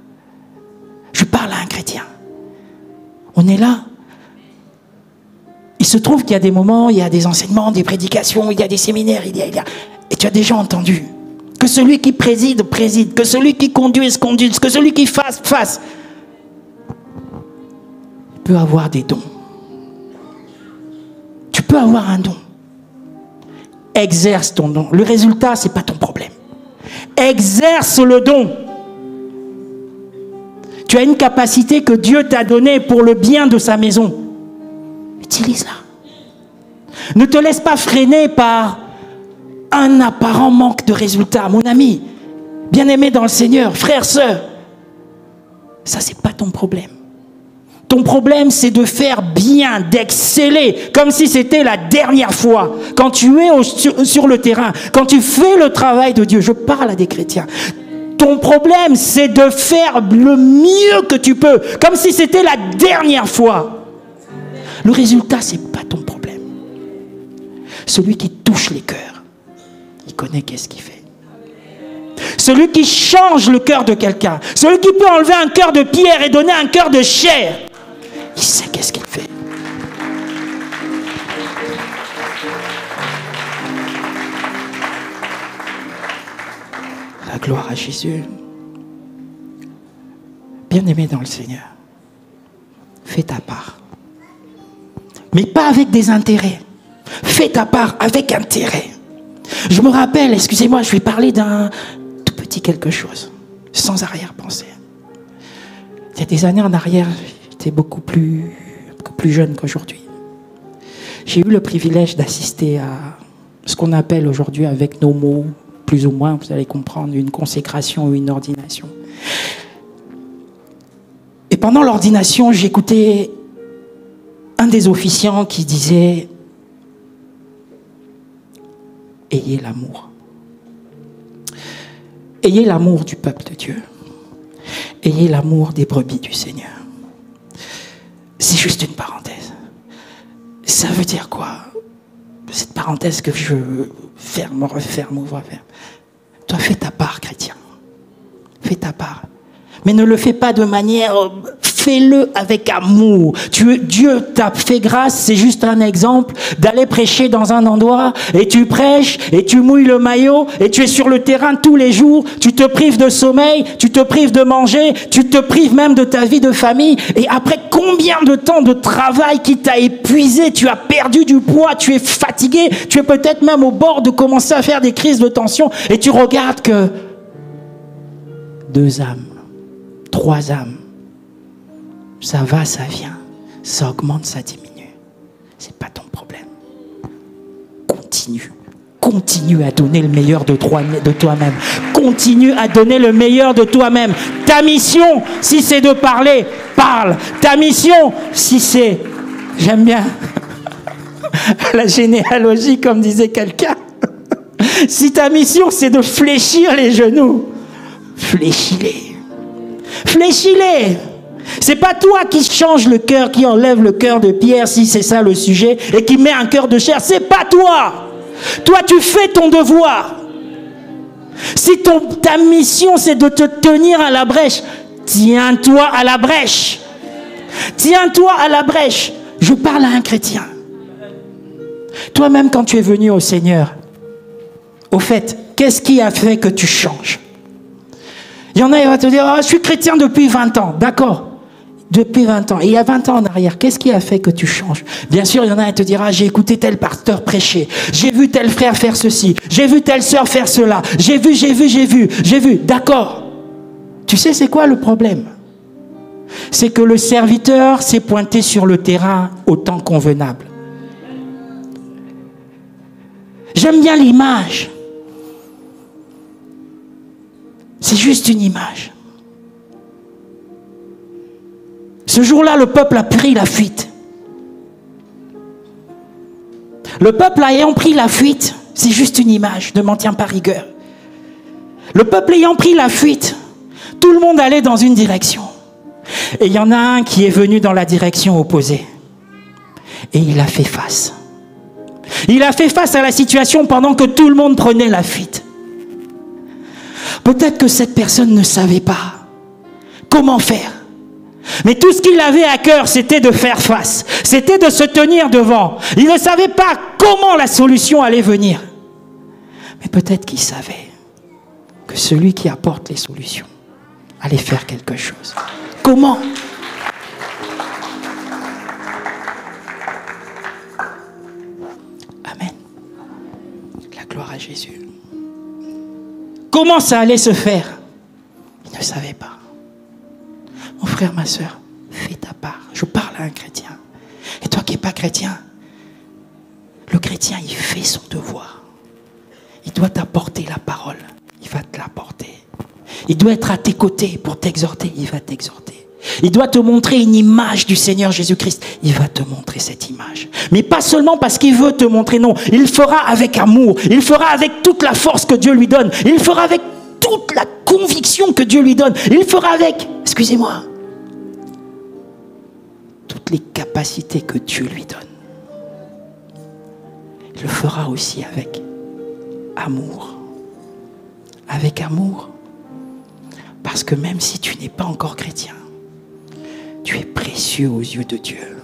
Je parle à un chrétien. On est là. Il se trouve qu'il y a des moments, il y a des enseignements, des prédications, il y a des séminaires, et tu as déjà entendu que celui qui préside, préside, que celui qui conduise, conduise, que celui qui fasse, fasse. Il peut avoir des dons. Tu peux avoir un don. Exerce ton don. Le résultat, ce n'est pas ton problème. Exerce le don. Tu as une capacité que Dieu t'a donnée pour le bien de sa maison. Utilise-la. Ne te laisse pas freiner par un apparent manque de résultats. Mon ami, bien-aimé dans le Seigneur, frère, sœur, ça, c'est pas ton problème. Ton problème, c'est de faire bien, d'exceller, comme si c'était la dernière fois. Quand tu es sur le terrain, quand tu fais le travail de Dieu, je parle à des chrétiens. Ton problème, c'est de faire le mieux que tu peux, comme si c'était la dernière fois. Le résultat, c'est pas ton problème. Celui qui touche les cœurs, il connaît qu'est-ce qu'il fait. Celui qui change le cœur de quelqu'un, celui qui peut enlever un cœur de pierre et donner un cœur de chair, il sait qu'est-ce qu'il fait. La gloire à Jésus. Bien-aimé dans le Seigneur, fais ta part. Mais pas avec des intérêts. Fais ta part avec intérêt. Je me rappelle, excusez-moi, je vais parler d'un tout petit quelque chose, sans arrière-pensée. Il y a des années en arrière, j'étais beaucoup plus jeune qu'aujourd'hui. J'ai eu le privilège d'assister à ce qu'on appelle aujourd'hui, avec nos mots, plus ou moins, vous allez comprendre, une consécration ou une ordination. Et pendant l'ordination, j'écoutais un des officiants qui disait « Ayez l'amour. Ayez l'amour du peuple de Dieu. Ayez l'amour des brebis du Seigneur. » C'est juste une parenthèse. Ça veut dire quoi? Cette parenthèse que je ferme, referme, ouvre, ferme. Toi, fais ta part, chrétien. Fais ta part. Mais ne le fais pas de manière... Fais-le avec amour. Dieu t'a fait grâce, c'est juste un exemple, d'aller prêcher dans un endroit, et tu prêches, et tu mouilles le maillot, et tu es sur le terrain tous les jours, tu te prives de sommeil, tu te prives de manger, tu te prives même de ta vie de famille, et après combien de temps de travail qui t'a épuisé, tu as perdu du poids, tu es fatigué, tu es peut-être même au bord de commencer à faire des crises de tension, et tu regardes que 2 âmes, 3 âmes, ça va, ça vient, ça augmente, ça diminue. C'est pas ton problème. Continue à donner le meilleur de toi-même. Continue à donner le meilleur de toi-même. Ta mission, si c'est de parler, parle. Ta mission, si c'est... J'aime bien la généalogie, comme disait quelqu'un. Si ta mission, c'est de fléchir les genoux, fléchis-les. Fléchis-les. C'est pas toi qui change le cœur, qui enlève le cœur de pierre, si c'est ça le sujet, et qui met un cœur de chair. C'est pas toi. Toi, tu fais ton devoir. Si ta mission, c'est de te tenir à la brèche, tiens-toi à la brèche. Tiens-toi à la brèche. Je parle à un chrétien. Toi-même, quand tu es venu au Seigneur, au fait, qu'est-ce qui a fait que tu changes? Il y en a, il va te dire, oh, je suis chrétien depuis 20 ans. D'accord. Depuis 20 ans. Et il y a 20 ans en arrière, qu'est-ce qui a fait que tu changes? Bien sûr, il y en a qui te dira, j'ai écouté tel pasteur prêcher. J'ai vu tel frère faire ceci. J'ai vu telle sœur faire cela. J'ai vu. D'accord. Tu sais, c'est quoi le problème? C'est que le serviteur s'est pointé sur le terrain au temps convenable. J'aime bien l'image. C'est juste une image. Ce jour-là, le peuple a pris la fuite. Le peuple ayant pris la fuite, c'est juste une image, ne m'en tiens pas rigueur. Le peuple ayant pris la fuite, tout le monde allait dans une direction. Et il y en a un qui est venu dans la direction opposée. Et il a fait face. Il a fait face à la situation pendant que tout le monde prenait la fuite. Peut-être que cette personne ne savait pas comment faire. Mais tout ce qu'il avait à cœur, c'était de faire face. C'était de se tenir devant. Il ne savait pas comment la solution allait venir. Mais peut-être qu'il savait que celui qui apporte les solutions allait faire quelque chose. Comment? Amen. La gloire à Jésus. Comment ça allait se faire? Il ne savait pas. Mon frère, ma soeur, fais ta part. Je parle à un chrétien. Et toi qui n'es pas chrétien, le chrétien, il fait son devoir. Il doit t'apporter la parole, il va te l'apporter. Il doit être à tes côtés pour t'exhorter, il va t'exhorter. Il doit te montrer une image du Seigneur Jésus-Christ, il va te montrer cette image. Mais pas seulement parce qu'il veut te montrer, non. Il le fera avec amour, il le fera avec toute la force que Dieu lui donne, il le fera avec toute la conviction que Dieu lui donne, il le fera avec, excusez-moi, toutes les capacités que Dieu lui donne. Il le fera aussi avec amour. Avec amour. Parce que même si tu n'es pas encore chrétien, tu es précieux aux yeux de Dieu.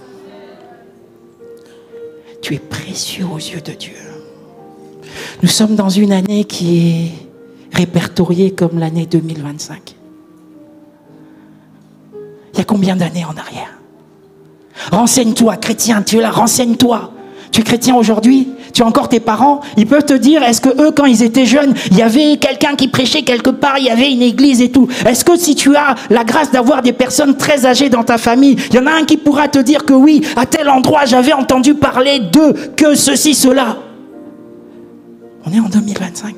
Tu es précieux aux yeux de Dieu. Nous sommes dans une année qui est répertoriée comme l'année 2025. Il y a combien d'années en arrière? Renseigne-toi, chrétien, tu es là, renseigne-toi. Tu es chrétien aujourd'hui? Tu as encore tes parents? Ils peuvent te dire, est-ce que eux, quand ils étaient jeunes, il y avait quelqu'un qui prêchait quelque part, il y avait une église et tout? Est-ce que si tu as la grâce d'avoir des personnes très âgées dans ta famille, il y en a un qui pourra te dire que oui, à tel endroit, j'avais entendu parler d'eux, que ceci, cela. On est en 2025.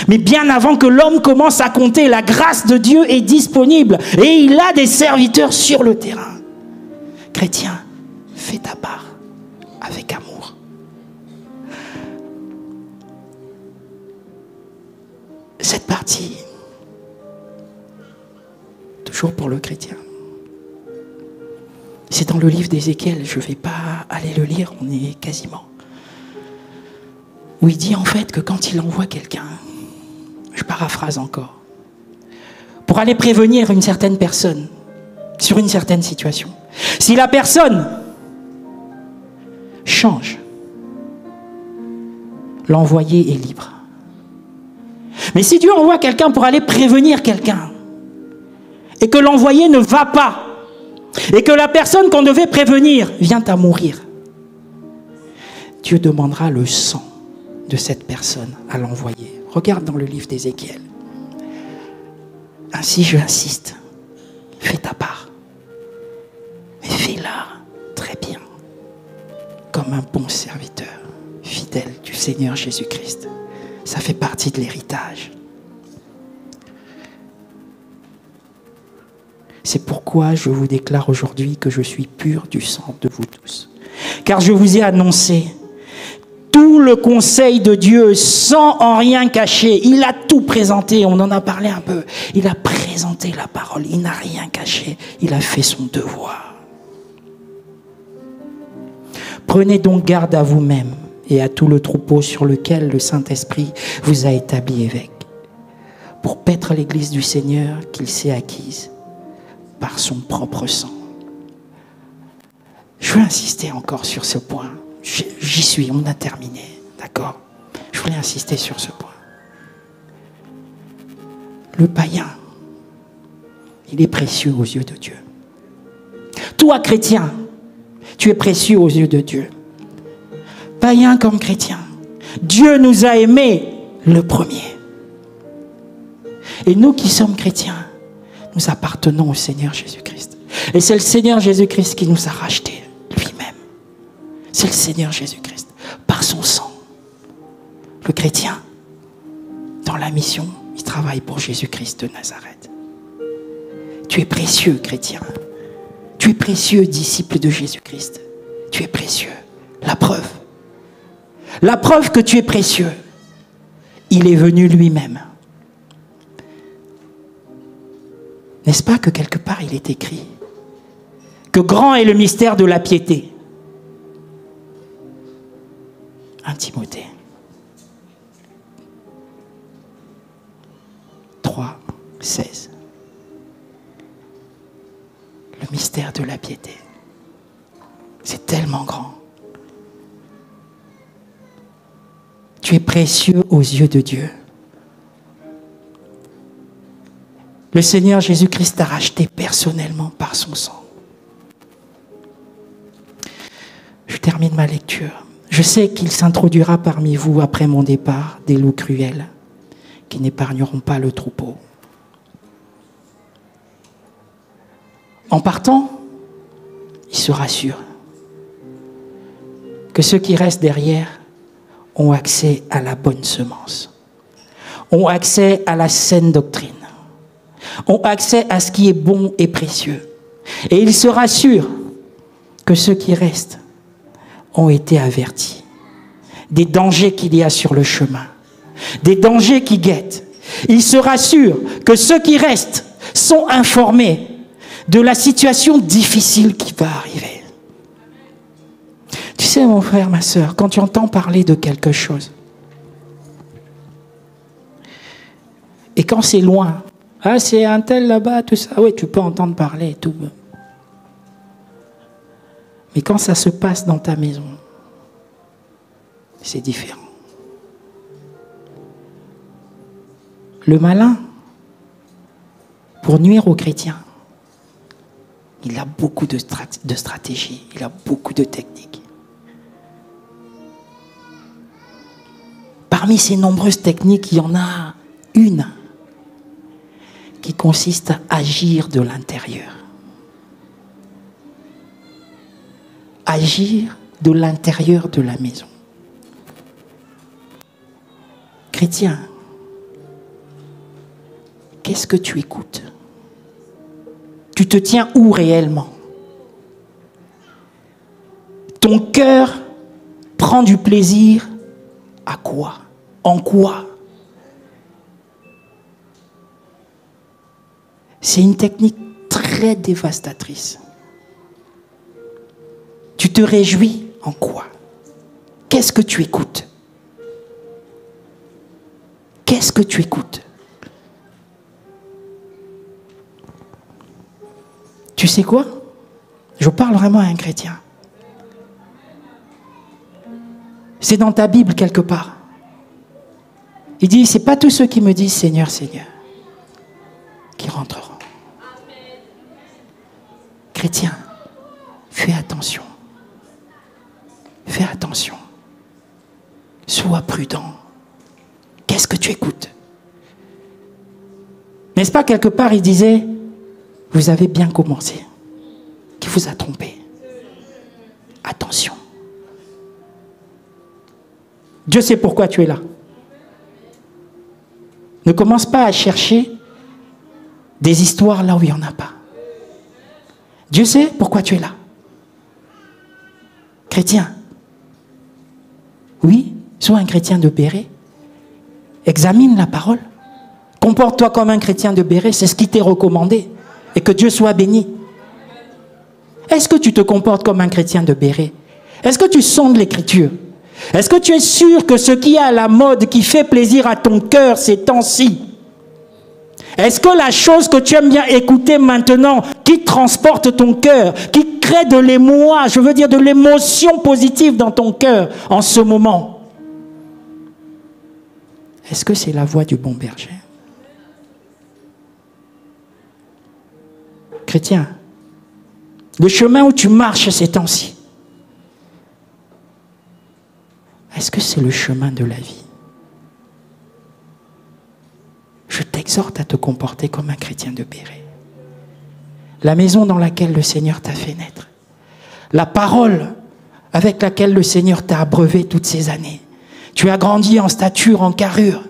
Mais bien avant que l'homme commence à compter, la grâce de Dieu est disponible et il a des serviteurs sur le terrain. Chrétien, fais ta part avec amour. Cette partie, toujours pour le chrétien, c'est dans le livre d'Ézéchiel, je ne vais pas aller le lire, on est quasiment. Où il dit en fait que quand il envoie quelqu'un, je paraphrase encore, pour aller prévenir une certaine personne sur une certaine situation, si la personne change, l'envoyé est libre. Mais si Dieu envoie quelqu'un pour aller prévenir quelqu'un, et que l'envoyé ne va pas, et que la personne qu'on devait prévenir vient à mourir, Dieu demandera le sang de cette personne à l'envoyé. Regarde dans le livre d'Ézéchiel. Ainsi je insiste, fais ta part, mais fais-la très bien, comme un bon serviteur fidèle du Seigneur Jésus-Christ. Ça fait partie de l'héritage. C'est pourquoi je vous déclare aujourd'hui que je suis pur du sang de vous tous. Car je vous ai annoncé tout le conseil de Dieu sans en rien cacher. Il a tout présenté, on en a parlé un peu. Il a présenté la parole, il n'a rien caché. Il a fait son devoir. Prenez donc garde à vous-même et à tout le troupeau sur lequel le Saint-Esprit vous a établi évêque, pour paître l'Église du Seigneur qu'il s'est acquise par son propre sang. Je veux insister encore sur ce point. J'y suis, on a terminé, d'accord? Je voulais insister sur ce point. Le païen, il est précieux aux yeux de Dieu. Toi, chrétien, tu es précieux aux yeux de Dieu. Païen comme chrétien, Dieu nous a aimés le premier. Et nous qui sommes chrétiens, nous appartenons au Seigneur Jésus-Christ. Et c'est le Seigneur Jésus-Christ qui nous a rachetés lui-même. C'est le Seigneur Jésus-Christ, par son sang. Le chrétien, dans la mission, il travaille pour Jésus-Christ de Nazareth. Tu es précieux, chrétien. Tu es précieux, disciple de Jésus-Christ. Tu es précieux. La preuve que tu es précieux, il est venu lui-même. N'est-ce pas que quelque part il est écrit que grand est le mystère de la piété? 1 Timothée 3, 16. Le mystère de la piété. C'est tellement grand. Tu es précieux aux yeux de Dieu. Le Seigneur Jésus-Christ t'a racheté personnellement par son sang. Je termine ma lecture. Je sais qu'il s'introduira parmi vous après mon départ des loups cruels qui n'épargneront pas le troupeau. En partant, il sera sûr que ceux qui restent derrière ont accès à la bonne semence, ont accès à la saine doctrine, ont accès à ce qui est bon et précieux. Et ils se rassurent que ceux qui restent ont été avertis des dangers qu'il y a sur le chemin, des dangers qui guettent. Ils se rassurent que ceux qui restent sont informés de la situation difficile qui va arriver. Tu sais, mon frère, ma sœur, quand tu entends parler de quelque chose, et quand c'est loin, ah, c'est un tel là-bas, tout ça, oui, tu peux entendre parler et tout. Mais quand ça se passe dans ta maison, c'est différent. Le malin, pour nuire aux chrétiens, il a beaucoup de stratégies, il a beaucoup de techniques. Parmi ces nombreuses techniques, il y en a une qui consiste à agir de l'intérieur. Agir de l'intérieur de la maison. Chrétien, qu'est-ce que tu écoutes? Tu te tiens où réellement? Ton cœur prend du plaisir à quoi? En quoi? C'est une technique très dévastatrice. Tu te réjouis en quoi? Qu'est-ce que tu écoutes? Qu'est-ce que tu écoutes? Tu sais quoi? Je parle vraiment à un chrétien. C'est dans ta Bible quelque part. Il dit, c'est pas tous ceux qui me disent Seigneur, Seigneur, qui rentreront. Chrétien, fais attention. Fais attention. Sois prudent. Qu'est-ce que tu écoutes? N'est-ce pas quelque part, il disait, vous avez bien commencé. Qui vous a trompé? Attention. Dieu sait pourquoi tu es là. Ne commence pas à chercher des histoires là où il n'y en a pas. Dieu sait pourquoi tu es là. Chrétien, oui, sois un chrétien de Béret. Examine la parole. Comporte-toi comme un chrétien de Béret, c'est ce qui t'est recommandé. Et que Dieu soit béni. Est-ce que tu te comportes comme un chrétien de Béret? Est-ce que tu sondes l'Écriture? Est-ce que tu es sûr que ce qui est à la mode, qui fait plaisir à ton cœur ces temps-ci, est-ce que la chose que tu aimes bien écouter maintenant, qui transporte ton cœur, qui crée de l'émoi, je veux dire de l'émotion positive dans ton cœur en ce moment, est-ce que c'est la voix du bon berger? Chrétien, le chemin où tu marches ces temps-ci, est-ce que c'est le chemin de la vie? Je t'exhorte à te comporter comme un chrétien de Béret. La maison dans laquelle le Seigneur t'a fait naître, la parole avec laquelle le Seigneur t'a abreuvé toutes ces années. Tu as grandi en stature, en carrure.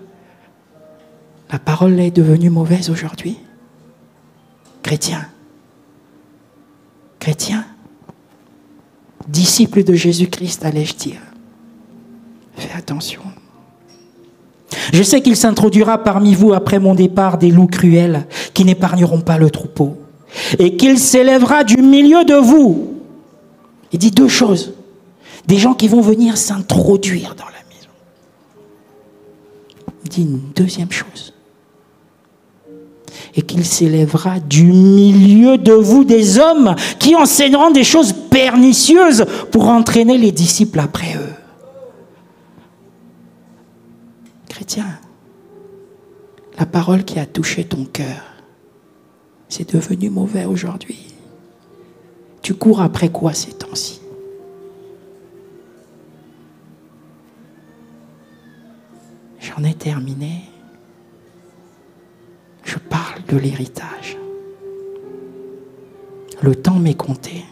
La parole est devenue mauvaise aujourd'hui. Chrétien, chrétien, disciple de Jésus-Christ, allais-je dire. Fais attention. Je sais qu'il s'introduira parmi vous après mon départ des loups cruels qui n'épargneront pas le troupeau. Et qu'il s'élèvera du milieu de vous. Il dit deux choses. Des gens qui vont venir s'introduire dans la maison. Il dit une deuxième chose. Et qu'il s'élèvera du milieu de vous des hommes qui enseigneront des choses pernicieuses pour entraîner les disciples après eux. Chrétien, la parole qui a touché ton cœur, c'est devenu mauvais aujourd'hui. Tu cours après quoi ces temps-ci? J'en ai terminé. Je parle de l'héritage. Le temps m'est compté.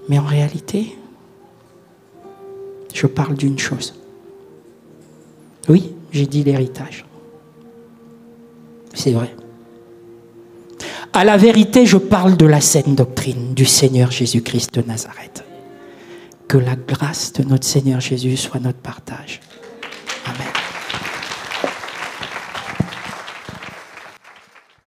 Mais en réalité, je parle d'une chose. Oui, j'ai dit l'héritage. C'est vrai. À la vérité, je parle de la saine doctrine du Seigneur Jésus-Christ de Nazareth. Que la grâce de notre Seigneur Jésus soit notre partage. Amen.